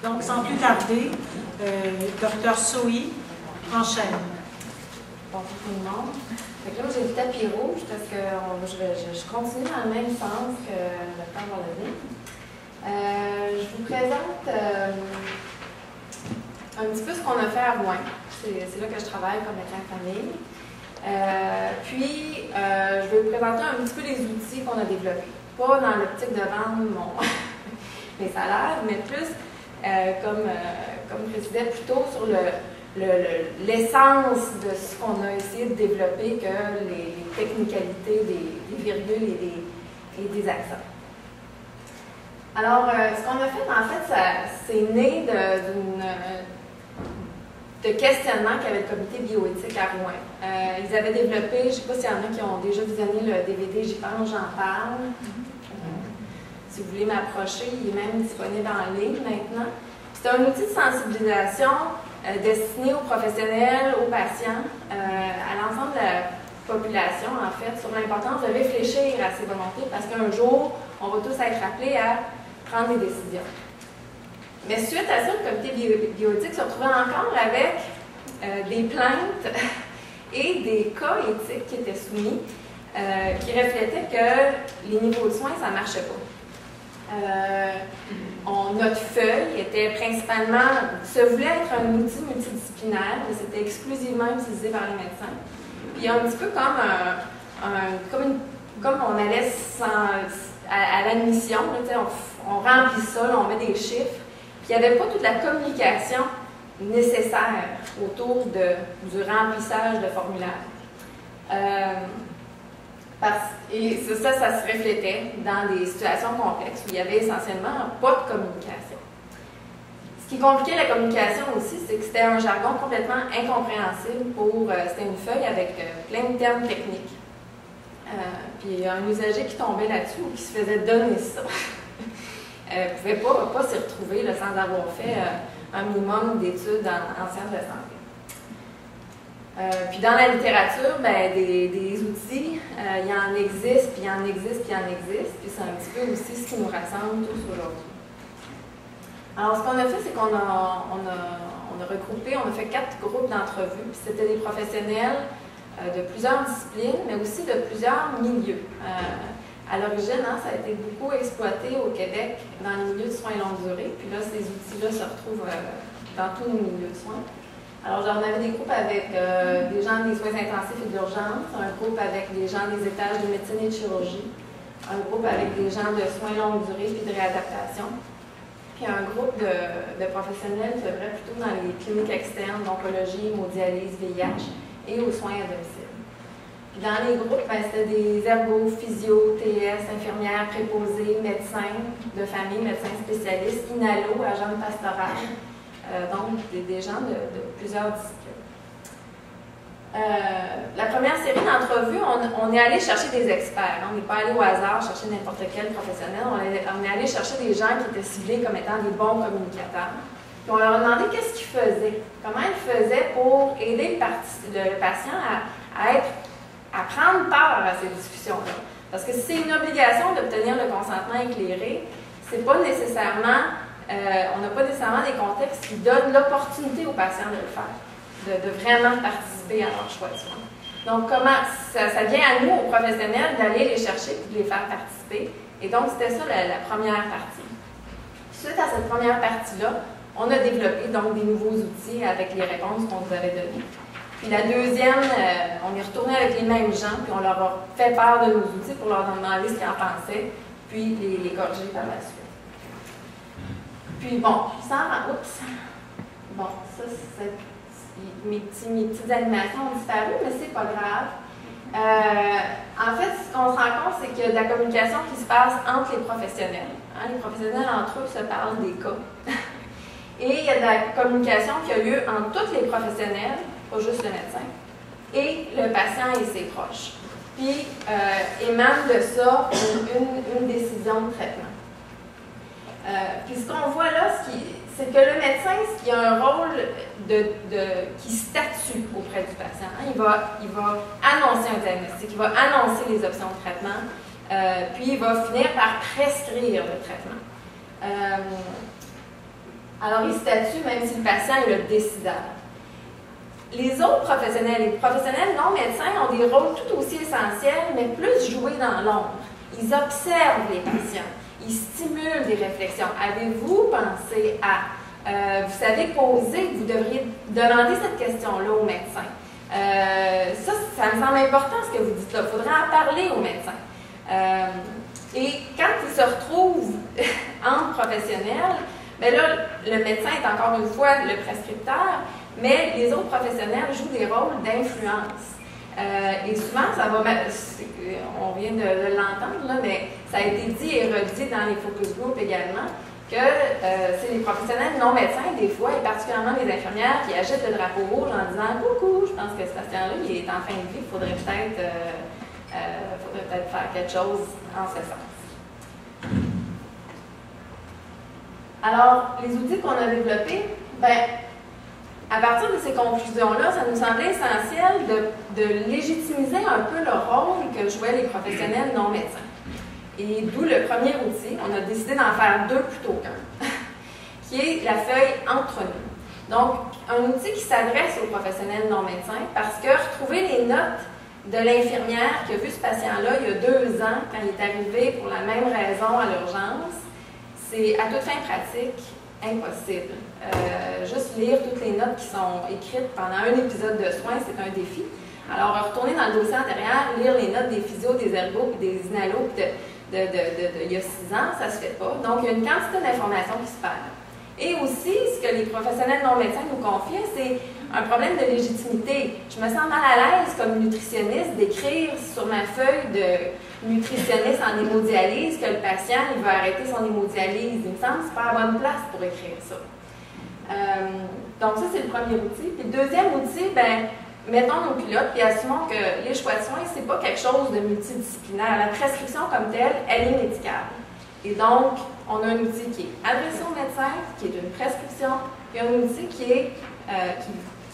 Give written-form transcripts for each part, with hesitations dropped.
Donc, sans plus tarder, Dr. Sohi enchaîne. Bonjour tout le monde. Donc là, j'ai le tapis rouge parce que je continue dans le même sens que le temps va donner. Je vous présente un petit peu ce qu'on a fait à Rouen. C'est là que je travaille comme médecin de famille. Puis, je vais vous présenter un petit peu les outils qu'on a développés. Pas dans l'optique de vendre mes salaires, mais plus, comme je disais plus tôt, sur l'essence de ce qu'on a essayé de développer que les technicalités des virgules et des accents. Alors, ce qu'on a fait, en fait, c'est né de questionnements qu'avait le comité bioéthique à Rouen. Ils avaient développé, je ne sais pas s'il y en a qui ont déjà visionné le DVD, j'y pense, j'en parle. Si vous voulez m'approcher, il est même disponible en ligne maintenant. C'est un outil de sensibilisation destiné aux professionnels, aux patients, à l'ensemble de la population, en fait, sur l'importance de réfléchir à ses volontés, parce qu'un jour, on va tous être appelés à prendre des décisions. Mais suite à ça, le comité bioéthique se retrouvait encore avec des plaintes et des cas éthiques qui étaient soumis, qui reflétaient que les niveaux de soins, ça ne marchait pas. Notre feuille était principalement, se voulait être un outil multidisciplinaire, mais c'était exclusivement utilisé par les médecins. Puis un petit peu comme on allait à l'admission, on remplit ça, là, on met des chiffres, puis il n'y avait pas toute la communication nécessaire autour du remplissage de formulaires. Et ça se reflétait dans des situations complexes où il y avait essentiellement pas de communication. Ce qui compliquait la communication aussi, c'est que c'était un jargon complètement incompréhensible c'était une feuille avec plein de termes techniques. Puis un usager qui tombait là-dessus ou qui se faisait donner ça ne pouvait pas s'y retrouver là, sans avoir fait un minimum d'études en sciences de santé. Puis dans la littérature, des outils, il y en existe, puis il y en existe, puis il y en existe. Puis c'est un petit peu aussi ce qui nous rassemble tous aujourd'hui. Alors ce qu'on a fait, c'est qu'on a regroupé, on a fait 4 groupes d'entrevues. Puis c'était des professionnels de plusieurs disciplines, mais aussi de plusieurs milieux. À l'origine, ça a été beaucoup exploité au Québec dans les milieux de soins longue durée. Puis là, ces outils-là se retrouvent dans tous nos milieux de soins. Alors, j'en avais des groupes avec des gens des soins intensifs et d'urgence, un groupe avec des gens des étages de médecine et de chirurgie, un groupe avec des gens de soins longue durée et de réadaptation, puis un groupe de professionnels qui œuvraient plutôt dans les cliniques externes d'oncologie, hémodialyse, VIH et aux soins à domicile. Puis dans les groupes, c'était des ergos, physio, TS, infirmières, préposés, médecins de famille, médecins spécialistes, inhalo, agents pastoraux. Donc, des gens de plusieurs disciplines. La première série d'entrevues, on est allé chercher des experts. On n'est pas allé au hasard chercher n'importe quel professionnel. On est allé chercher des gens qui étaient ciblés comme étant des bons communicateurs. Puis on leur a demandé qu'est-ce qu'ils faisaient, comment ils faisaient pour aider le patient à prendre part à ces discussions-là. Parce que si c'est une obligation d'obtenir le consentement éclairé, c'est pas nécessairement... on n'a pas nécessairement des contextes qui donnent l'opportunité aux patients de le faire, de vraiment participer à leur choix de soins. Donc, ça vient à nous, aux professionnels, d'aller les chercher et de les faire participer. Et donc, c'était ça la première partie. Suite à cette première partie-là, on a développé donc des nouveaux outils avec les réponses qu'on vous avait données. Puis la deuxième, on est retourné avec les mêmes gens, puis on leur a fait part de nos outils pour leur demander ce qu'ils en pensaient, puis les corriger par la suite. Puis bon, oups! Bon, ça, mes petites animations ont disparu, mais c'est pas grave. En fait, ce qu'on se rend compte, c'est qu'il y a de la communication qui se passe entre les professionnels. Les professionnels, entre eux, se parlent des cas. Et il y a de la communication qui a lieu entre tous les professionnels, pas juste le médecin, et le patient et ses proches. Puis, émane de ça une décision de traitement. Puis ce qu'on voit là, c'est que le médecin, il a un rôle qui statue auprès du patient. Il va annoncer un diagnostic, il va annoncer les options de traitement, puis il va finir par prescrire le traitement. Alors, il statue même si le patient est le décideur. Les autres professionnels, les professionnels non médecins ont des rôles tout aussi essentiels, mais plus joués dans l'ombre. Ils observent les patients, ils stimulent des réflexions. Avez-vous pensé à... vous savez poser, vous devriez demander cette question-là au médecin. Ça me semble important ce que vous dites là. Il faudrait en parler aux médecins. Et quand ils se retrouvent entre professionnels, bien là, le médecin est encore une fois le prescripteur, mais les autres professionnels jouent des rôles d'influence. Et souvent, ça va, on vient de l'entendre, là, mais ça a été dit et redit dans les focus group également, que c'est les professionnels non médecins, des fois, et particulièrement les infirmières, qui agitent le drapeau rouge en disant « Coucou, je pense que ce patient-là, il est en fin de vie, il faudrait peut-être faire quelque chose en ce sens. » Alors, les outils qu'on a développés, bien, à partir de ces conclusions-là, ça nous semblait essentiel de légitimiser un peu le rôle que jouaient les professionnels non médecins. Et d'où le premier outil, on a décidé d'en faire deux plutôt qu'un, qui est la feuille entre nous. Donc, un outil qui s'adresse aux professionnels non médecins parce que retrouver les notes de l'infirmière qui a vu ce patient-là il y a 2 ans, quand il est arrivé pour la même raison à l'urgence, c'est à toute fin pratique impossible. Juste lire toutes les notes qui sont écrites pendant un épisode de soins, c'est un défi. Alors, retourner dans le dossier antérieur, lire les notes des physios, des ergos, puis des inalos, puis il y a 6 ans, ça ne se fait pas. Donc, il y a une quantité d'informations qui se perd. Et aussi, ce que les professionnels non médecins nous confient, c'est un problème de légitimité. Je me sens mal à l'aise comme nutritionniste d'écrire sur ma feuille de nutritionniste en hémodialyse que le patient il veut arrêter son hémodialyse. Il me semble que ce n'est pas la bonne place pour écrire ça. Donc ça, c'est le premier outil. Puis le deuxième outil, ben, mettons nos pilotes et assumons que les choix de soins, ce n'est pas quelque chose de multidisciplinaire. La prescription comme telle, elle est médicale. Et donc, on a un outil qui est adressé au médecin, qui est une prescription, et un outil qui est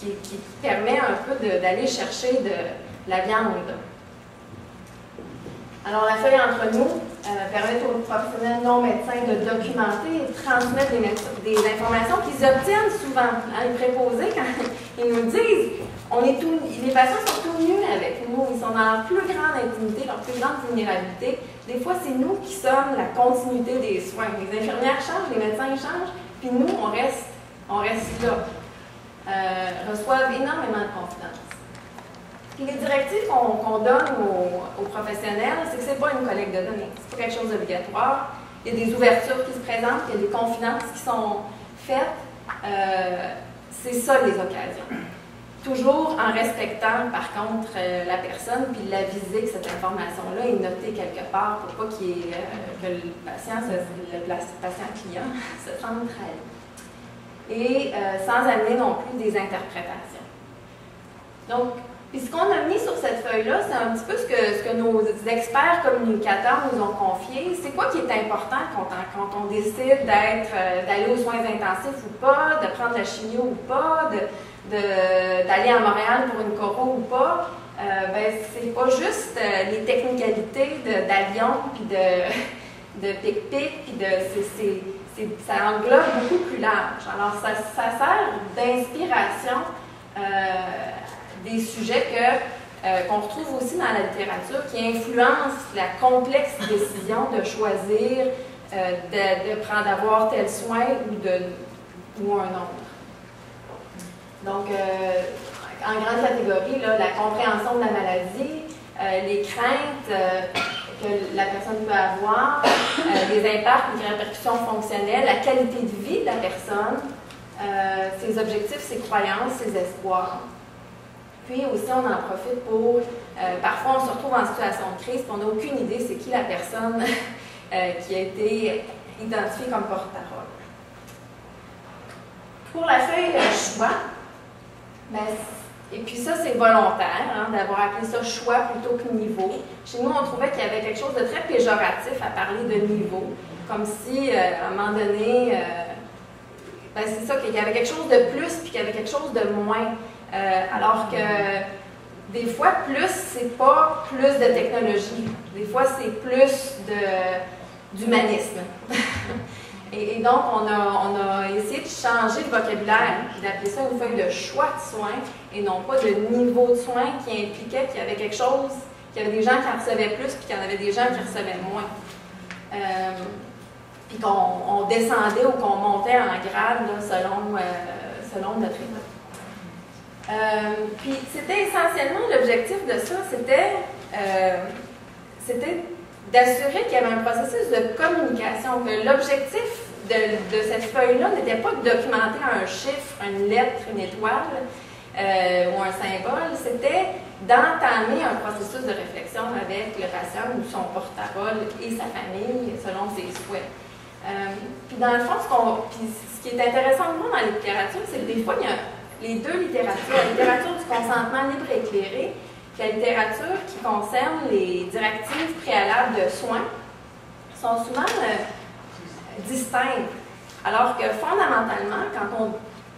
qui permet un peu d'aller chercher de la viande. Alors, la feuille entre nous permet aux professionnels non médecins de documenter et de transmettre des informations qu'ils obtiennent souvent. Hein, les préposés, quand ils nous disent, les patients sont tout nus avec nous, ils sont dans leur plus grande intimité, leur plus grande vulnérabilité. Des fois, c'est nous qui sommes la continuité des soins. Les infirmières changent, les médecins changent, puis nous, on reste là. Reçoivent énormément de confiance. Puis les directives qu'on donne aux professionnels, c'est que ce n'est pas une collecte de données, c'est pas quelque chose d'obligatoire. Il y a des ouvertures qui se présentent, il y a des confidences qui sont faites. C'est ça les occasions. Toujours en respectant, par contre, la personne, puis l'aviser que cette information-là est notée quelque part pour pas que le patient client se sente trahi. Et sans amener non plus des interprétations. Donc, puis ce qu'on a mis sur cette feuille-là, c'est un petit peu ce que nos experts communicateurs nous ont confié. C'est quoi qui est important quand on décide d'aller aux soins intensifs ou pas, de prendre la chimio ou pas, d'aller à Montréal pour une choro ou pas. Ben, c'est pas juste les technicalités d'avion, puis de pic-pic, puis ça englobe beaucoup plus large. Alors, ça sert d'inspiration des sujets qu'on retrouve aussi dans la littérature qui influencent la complexe décision de choisir d'avoir tel soin ou un autre. Donc, en grande catégorie, là, la compréhension de la maladie, les craintes que la personne peut avoir, les impacts, les répercussions fonctionnelles, la qualité de vie de la personne, ses objectifs, ses croyances, ses espoirs. Puis aussi, on en profite pour... parfois, on se retrouve en situation de crise, puis on n'a aucune idée c'est qui la personne qui a été identifiée comme porte-parole. Pour la feuille choix, ben, et puis ça, c'est volontaire, hein, d'avoir appelé ça choix plutôt que niveau. Chez nous, on trouvait qu'il y avait quelque chose de très péjoratif à parler de niveau, comme si, à un moment donné, ben, c'est ça, qu'il y avait quelque chose de plus, puis qu'il y avait quelque chose de moins. Alors que des fois, plus, c'est pas plus de technologie. Des fois, c'est plus d'humanisme. Et donc, on a essayé de changer le vocabulaire, d'appeler ça une feuille de choix de soins, et non pas de niveau de soins qui impliquait qu'il y avait quelque chose, qu'il y avait des gens qui en recevaient plus, puis qu'il y en avait des gens qui recevaient moins. Puis qu'on descendait ou qu'on montait en grade là, selon notre état. Puis c'était essentiellement l'objectif de ça, c'était d'assurer qu'il y avait un processus de communication, que l'objectif de cette feuille-là n'était pas de documenter un chiffre, une lettre, une étoile ou un symbole, c'était d'entamer un processus de réflexion avec le patient ou son porte-parole et sa famille selon ses souhaits. Puis dans le fond, ce qui est intéressant de voir dans la littérature, c'est que des fois, il y a les deux littératures, la littérature du consentement libre et éclairé, la littérature qui concerne les directives préalables de soins, sont souvent distinctes. Alors que fondamentalement, quand on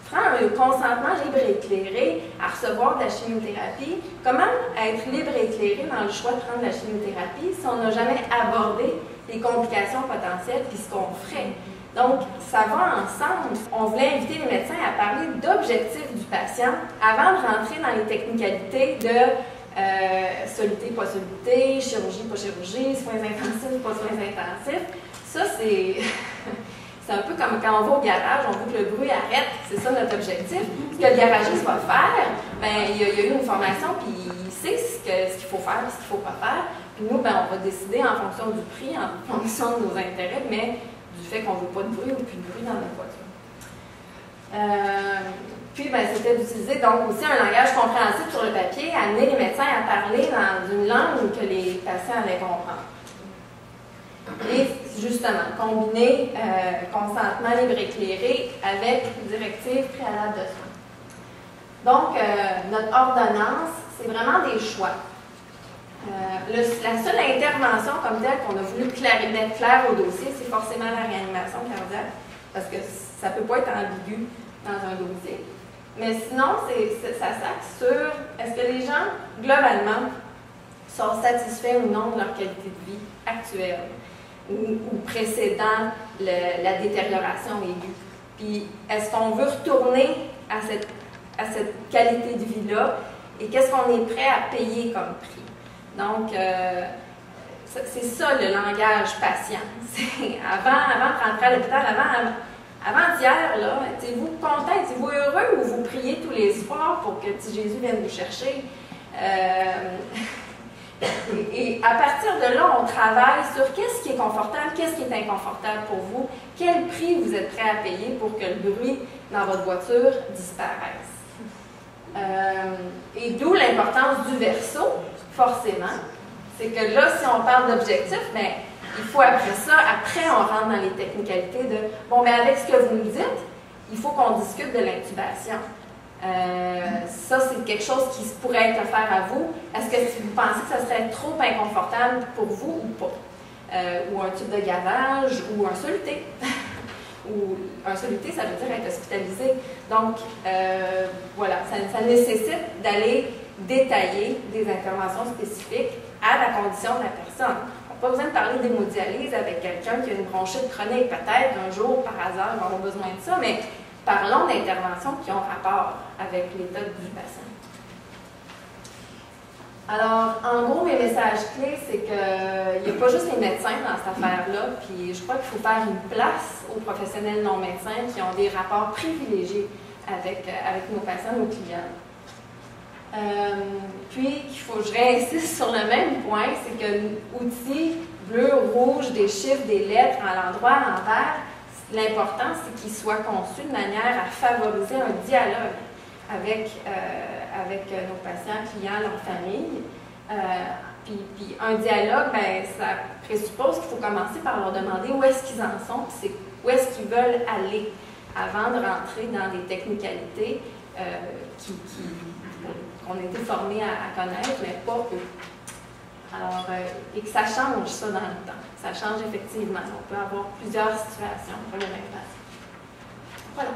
prend un consentement libre et éclairé à recevoir de la chimiothérapie, comment être libre et éclairé dans le choix de prendre de la chimiothérapie si on n'a jamais abordé les complications potentielles puis ce qu'on ferait? Donc, ça va ensemble. On voulait inviter les médecins à parler d'objectifs du patient avant de rentrer dans les technicalités de soluté, pas soluté, chirurgie, pas chirurgie, soins intensifs, pas soins intensifs. Ça, c'est un peu comme quand on va au garage, on veut que le bruit arrête, c'est ça notre objectif. Ce que le garagiste va faire, ben, il y a eu une formation, puis il sait ce qu'il faut faire et ce qu'il ne faut pas faire. Puis nous, ben, on va décider en fonction du prix, en fonction de nos intérêts, mais du fait qu'on ne veut pas de bruit ou plus de bruit dans notre voiture. Puis, ben, c'était d'utiliser donc aussi un langage compréhensible sur le papier, amener les médecins à parler dans une langue que les patients allaient comprendre. Et justement, combiner consentement libre éclairé avec directive préalable de soins. Donc, notre ordonnance, c'est vraiment des choix. La seule intervention comme telle qu'on a voulu mettre clair au dossier, c'est forcément la réanimation cardiaque, parce que ça ne peut pas être ambigu dans un dossier. Mais sinon, ça s'axe sur est-ce que les gens, globalement, sont satisfaits ou non de leur qualité de vie actuelle ou précédant la détérioration aiguë. Puis, est-ce qu'on veut retourner à cette qualité de vie-là et qu'est-ce qu'on est prêt à payer comme prix? Donc, c'est ça le langage patient. Avant de rentrer à l'hôpital, avant-hier, là, êtes-vous content, êtes-vous heureux ou vous priez tous les soirs pour que petit Jésus vienne vous chercher? Et à partir de là, on travaille sur qu'est-ce qui est confortable, qu'est-ce qui est inconfortable pour vous, quel prix vous êtes prêt à payer pour que le bruit dans votre voiture disparaisse. Et d'où l'importance du verso, forcément. C'est que là, si on parle d'objectifs, bien, il faut après ça, après on rentre dans les technicalités de, bon, bien avec ce que vous nous dites, il faut qu'on discute de l'intubation. Ça, c'est quelque chose qui pourrait être offert à vous. Est-ce que vous pensez que ça serait trop inconfortable pour vous ou pas? Ou un tube de gavage, ou un soluté. Ou un soluté, ça veut dire être hospitalisé. Donc, voilà, ça nécessite d'aller détailler des interventions spécifiques à la condition de la personne. On n'a pas besoin de parler d'hémodialyse avec quelqu'un qui a une bronchite chronique. Peut-être un jour, par hasard, on va avoir besoin de ça, mais parlons d'interventions qui ont rapport avec l'état du patient. Alors, en gros, mes messages clés, c'est qu'il n'y a pas juste les médecins dans cette affaire-là, puis je crois qu'il faut faire une place aux professionnels non médecins qui ont des rapports privilégiés avec nos patients, nos clients. Puis, je réinsiste sur le même point, c'est que l'outil bleu, rouge, des chiffres, des lettres, à l'endroit, en vert, l'important, c'est qu'il soit conçu de manière à favoriser un dialogue avec nos patients, clients, leur famille. Puis un dialogue, ben, ça présuppose qu'il faut commencer par leur demander où est-ce qu'ils en sont, puis où est-ce qu'ils veulent aller avant de rentrer dans des technicalités qu'on a été formés à connaître, mais pas eux. Alors, et que ça change ça dans le temps. Ça change effectivement. On peut avoir plusieurs situations pour le même patient. Voilà.